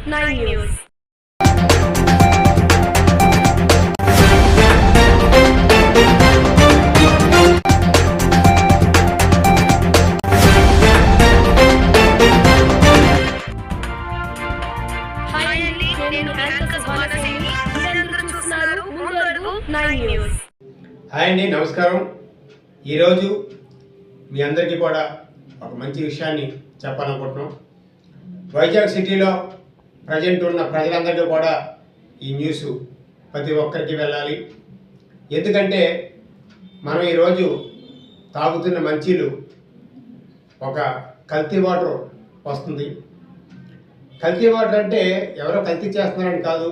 9 News. Hi అండి, నమస్కారం. ఈరోజు మీ అందరికీ కూడా ఒక మంచి విషయాన్ని చెప్పాలనుకుంటున్నాం. వైజాగ్ సిటీలో ప్రజెంట్ ఉన్న ప్రజలందరికీ కూడా ఈ న్యూస్ ప్రతి ఒక్కరికి వెళ్ళాలి. ఎందుకంటే మనం ఈరోజు తాగుతున్న మంచిలు ఒక కల్తీ వాటర్ వస్తుంది. కల్తీ వాటర్ అంటే ఎవరో కల్తీ చేస్తున్నారని కాదు,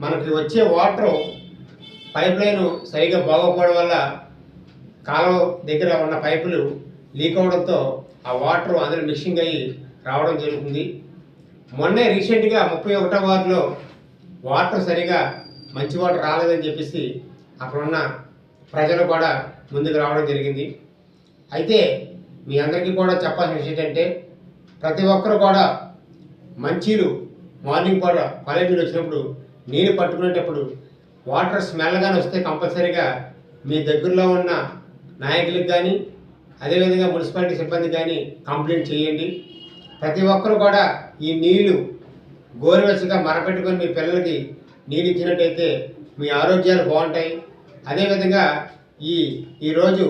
మనకి వచ్చే వాటర్ పైప్ లైన్ సరిగా బాగోకపోవడం వల్ల కాలువ దగ్గర ఉన్న పైపులు లీక్ అవడంతో ఆ వాటర్ అందులో మిక్సింగ్ అయ్యి రావడం జరుగుతుంది. మొన్నే రీసెంట్గా 31వ వార్డులో వాటర్ సరిగా మంచి వాటర్ రాలేదని చెప్పేసి అక్కడున్న ప్రజలు కూడా ముందుకు రావడం జరిగింది. అయితే మీ అందరికీ కూడా చెప్పాల్సిన విషయం ఏంటంటే ప్రతి ఒక్కరు కూడా మంచిలు మార్నింగ్ పూట కాలేజీలో వచ్చినప్పుడు నీళ్ళు పట్టుకునేటప్పుడు వాటర్ స్మెల్గానే వస్తే కంపల్సరీగా మీ దగ్గరలో ఉన్న నాయకులకు కానీ అదేవిధంగా మున్సిపాలిటీ సిబ్బంది కానీ కంప్లైంట్ చేయండి. ప్రతి ఒక్కరు కూడా ఈ నీళ్లు గోరువెచ్చగా మరపెట్టుకొని మీ పిల్లలకి నీళ్ళు ఇచ్చినట్టయితే మీ ఆరోగ్యాలు బాగుంటాయి. అదేవిధంగా ఈరోజు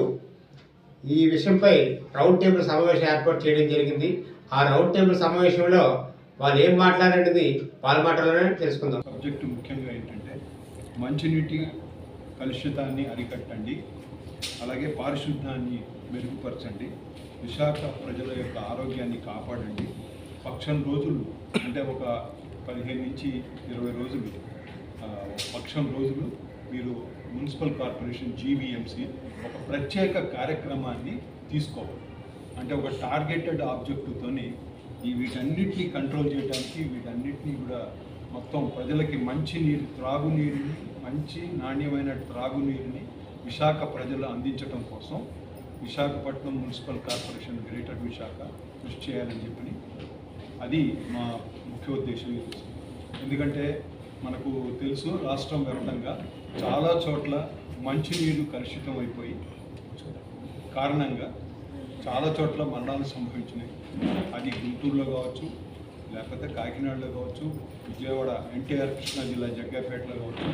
ఈ విషయంపై రౌండ్ టేబుల్ సమావేశం ఏర్పాటు చేయడం జరిగింది. ఆ రౌండ్ టేబుల్ సమావేశంలో వాళ్ళు ఏం మాట్లాడేది వాళ్ళ మాటలోనే తెలుసుకుందాం. సబ్జెక్టు ముఖ్యంగా ఏంటంటే మంచినీటి కలుషితాన్ని అరికట్టండి, అలాగే పారిశుద్ధ్యాన్ని మెరుగుపరచండి, విశాఖ ప్రజల యొక్క ఆరోగ్యాన్ని కాపాడండి. పక్షం రోజులు అంటే ఒక 15 నుంచి 20 రోజులు పక్షం రోజులు మీరు మున్సిపల్ కార్పొరేషన్ జీవీఎంసీ ఒక ప్రత్యేక కార్యక్రమాన్ని తీసుకోవాలి. అంటే ఒక టార్గెటెడ్ ఆబ్జెక్టివ్తోని వీటన్నిటిని కంట్రోల్ చేయడానికి వీటన్నిటినీ కూడా మొత్తం ప్రజలకి మంచి నీరు, త్రాగునీరుని, మంచి నాణ్యమైన త్రాగునీరుని విశాఖ ప్రజలు అందించడం కోసం Visakhapatnam municipal corporation greater Visakha కృషి చేయాలని చెప్పి అది మా ముఖ్య ఉద్దేశం. ఎందుకంటే మనకు తెలుసు రాష్ట్రం వ్యాప్తంగా చాలా చోట్ల మంచినీరు కలుషితం అయిపోయి కారణంగా చాలా చోట్ల మరణాలు సంభవించినాయి. అది గుంటూరులో కావచ్చు, లేకపోతే కాకినాడలో కావచ్చు, విజయవాడ ఎన్టీఆర్ కృష్ణా జిల్లా జగ్గపేటలో కావచ్చు.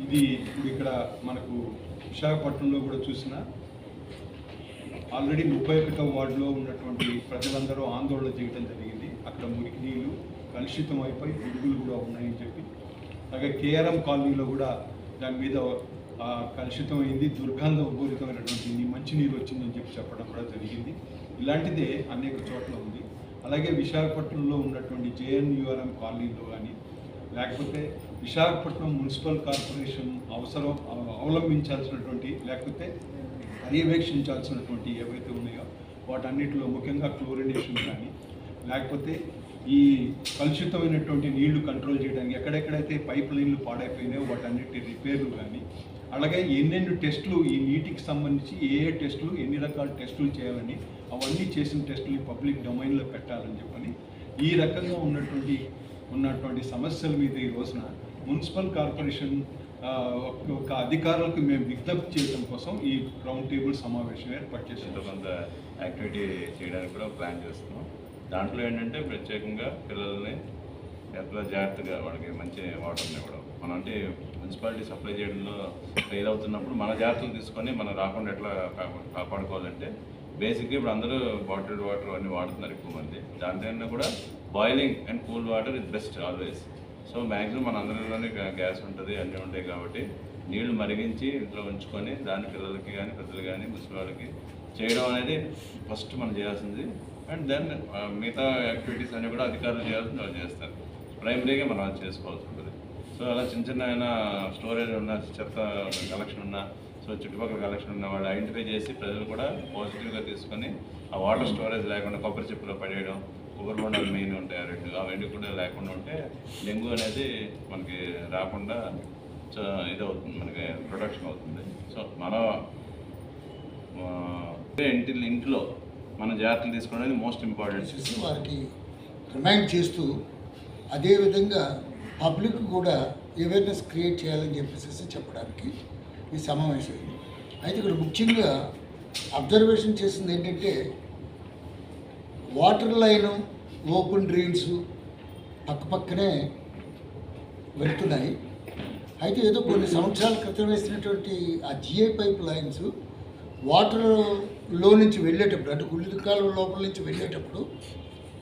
ఇది ఇప్పుడు ఇక్కడ మనకు విశాఖపట్నంలో కూడా చూసిన ఆల్రెడీ 31వ వార్డులో ఉన్నటువంటి ప్రజలందరూ ఆందోళన చేయడం జరిగింది. అక్కడ మురికి నీళ్ళు కలుషితం అయిపోయి పురుగులు కూడా ఉన్నాయని చెప్పి, అలాగే కేఆర్ఎం కాలనీలో కూడా దాని మీద కలుషితమైంది, దుర్గంధపూరితమైనటువంటి మంచినీరు వచ్చిందని చెప్పి చెప్పడం కూడా జరిగింది. ఇలాంటిదే అనేక చోట్ల ఉంది. అలాగే విశాఖపట్నంలో ఉన్నటువంటి జేఎన్యూఆర్ఎం కాలనీలో కానీ, లేకపోతే విశాఖపట్నం మున్సిపల్ కార్పొరేషన్ అవలంబించాల్సినటువంటి లేకపోతే పర్యవేక్షించాల్సినటువంటి ఏవైతే ఉన్నాయో వాటన్నిటిలో ముఖ్యంగా క్లోరినేషన్ కానీ, లేకపోతే ఈ కలుషితమైనటువంటి నీళ్లు కంట్రోల్ చేయడానికి ఎక్కడెక్కడైతే పైప్ లైన్లు పాడైపోయినాయో వాటన్నిటి రిపేర్లు కానీ, అలాగే ఎన్నెన్ని టెస్టులు ఈ నీటికి సంబంధించి ఏ టెస్టులు ఎన్ని రకాల టెస్టులు చేయాలని అవన్నీ చేసిన టెస్టులు పబ్లిక్ డొమైన్లో పెట్టాలని చెప్పని ఈ రకంగా ఉన్నటువంటి సమస్యల మీద ఈ రోజున మున్సిపల్ కార్పొరేషన్ ఒక అధికారులకు మేము విజ్ఞప్తి చేయడం కోసం ఈ రౌండ్ టేబుల్ సమావేశం ఏర్పాటు చేస్తున్నాం. కొంత యాక్టివిటీ చేయడానికి కూడా ప్లాన్ చేస్తున్నాం. దాంట్లో ఏంటంటే ప్రత్యేకంగా పిల్లల్ని ఎట్లా జాగ్రత్తగా వాళ్ళకి మంచి వాటర్ని ఇవ్వడం, మనం అంటే మున్సిపాలిటీ సప్లై చేయడంలో ఫెయిల్ అవుతున్నప్పుడు మన జాగ్రత్తలు తీసుకొని మనం రాకుండా ఎట్లా కాపాడుకోవాలంటే బేసిక్గా ఇప్పుడు అందరూ బాటిల్డ్ వాటర్ అన్నీ వాడుతున్నారు ఎక్కువ మంది. దాంట్లో కూడా boiling and cool water is best always. So maximum మన అందరిలోనే గ్యాస్ ఉంటుంది, అన్నీ ఉంటాయి కాబట్టి నీళ్లు మరిగించి ఇంట్లో ఉంచుకొని దాన్ని పిల్లలకి కానీ పెద్దలు కానీ ముసలి వాళ్ళకి చేయడం అనేది ఫస్ట్ మనం చేయాల్సింది. అండ్ దెన్ మిగతా యాక్టివిటీస్ అన్నీ కూడా అధికారులు చేయాల్సింది వాళ్ళు చేస్తారు. ప్రైమరీగా మనం అది చేసుకోవాల్సి ఉంటుంది. సో అలా చిన్న చిన్న స్టోరేజ్ ఉన్న చెత్త కలెక్షన్ ఉన్న, సో చుట్టుపక్కల కలెక్షన్ ఉన్న వాళ్ళు ఐడెంటిఫై చేసి ప్రజలు కూడా పాజిటివ్గా తీసుకొని ఆ వాటర్ స్టోరేజ్ లేకుండా కొబ్బరి చెప్పులో పడేయడం, కొబ్బరి బొండాలు మెయిన్ ఉంటాయి రెండు, అవన్నీ కూడా లేకుండా ఉంటే డెంగ్యూ అనేది మనకి రాకుండా ఇది అవుతుంది, మనకి ప్రొటెక్షన్ అవుతుంది. సో మన ఇంట్లో మన జాగ్రత్తలు తీసుకోవడం అనేది మోస్ట్ ఇంపార్టెంట్. వారికి రిమైండ్ చేస్తూ అదేవిధంగా పబ్లిక్ కూడా అవేర్నెస్ క్రియేట్ చేయాలని చెప్పేసి చెప్పడానికి ఈ సమావేశం అయింది. అయితే ఇక్కడ ముఖ్యంగా అబ్జర్వేషన్ చేసింది ఏంటంటే వాటర్ లైను ఓపెన్ డ్రైన్స్ పక్కనే వెళ్తున్నాయి. అయితే ఏదో కొన్ని సంవత్సరాల క్రితం వేసినటువంటి ఆ జిఐ పైప్ లైన్స్ వాటర్లో నుంచి వెళ్ళేటప్పుడు అంటే గుళ్ళికాల లోపల నుంచి వెళ్ళేటప్పుడు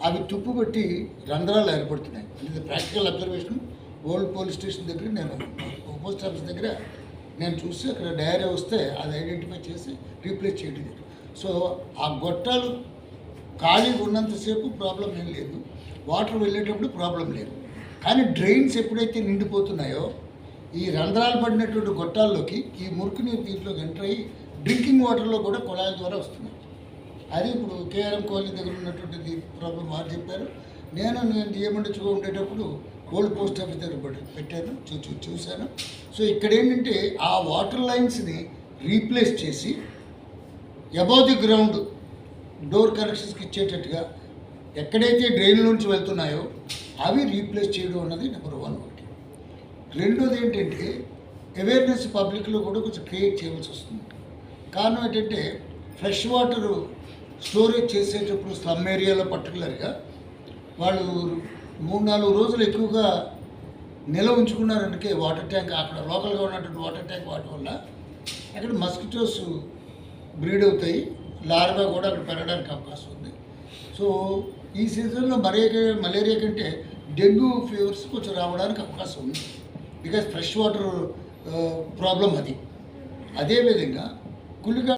అవి తుప్పు పెట్టి రంధ్రాలు ఏర్పడుతున్నాయి. ఇది practical observation old police station దగ్గర నేను పోస్ట్ ఆఫీస్ దగ్గర నేను చూసి అక్కడ డైరీ వస్తే అది ఐడెంటిఫై చేసి రీప్లేస్ చేయడం జరిగింది. సో ఆ గొట్టాలు ఖాళీగా ఉన్నంతసేపు ప్రాబ్లం ఏం లేదు, వాటర్ వెళ్ళేటప్పుడు ప్రాబ్లం లేదు. కానీ డ్రైన్స్ ఎప్పుడైతే నిండిపోతున్నాయో ఈ రంధ్రాలు పడినటువంటి గొట్టాల్లోకి ఈ మురికి నీరు దీంట్లోకి ఎంటర్ అయ్యి డ్రింకింగ్ వాటర్లో కూడా కుళాయిల ద్వారా వస్తున్నాయి. అది ఇప్పుడు కేఆర్ఎం కాలనీ దగ్గర ఉన్నటువంటి ప్రాబ్లం వారు చెప్పారు. నేను డిఎంఎండ్గా ఉండేటప్పుడు ఓల్డ్ పోస్ట్ ఆఫీస్ దగ్గర పెట్టాను, చూశాను. సో ఇక్కడ ఏంటంటే ఆ వాటర్ లైన్స్ని రీప్లేస్ చేసి అబౌవ్ ది గ్రౌండ్ డోర్ కనెక్షన్స్కి ఇచ్చేటట్టుగా ఎక్కడైతే డ్రైన్ నుంచి వెళ్తున్నాయో అవి రీప్లేస్ చేయడం అన్నది నెంబర్ 1 ఒకటి. రెండోది ఏంటంటే అవేర్నెస్ పబ్లిక్లో కూడా కొంచెం క్రియేట్ చేయవలసి వస్తుంది. కారణం ఏంటంటే ఫ్రెష్ వాటర్ స్టోరేజ్ చేసేటప్పుడు స్లమ్ ఏరియాలో పర్టికులర్గా వాళ్ళు 3-4 రోజులు ఎక్కువగా నిల్వ ఉంచుకున్నారంటే వాటర్ ట్యాంక్ అక్కడ లోకల్గా ఉన్నటువంటి వాటర్ ట్యాంక్ వాటి వల్ల అక్కడ మస్కిటోస్ బ్రీడ్ అవుతాయి, లార్వా కూడా అక్కడ పెరగడానికి అవకాశం ఉంది. సో ఈ సీజన్లో మలేరియా కంటే డెంగ్యూ ఫీవర్స్ కొంచెం రావడానికి అవకాశం ఉంది, బికాజ్ ఫ్రెష్ వాటర్ ప్రాబ్లం అది. అదేవిధంగా కుళ్ళిగా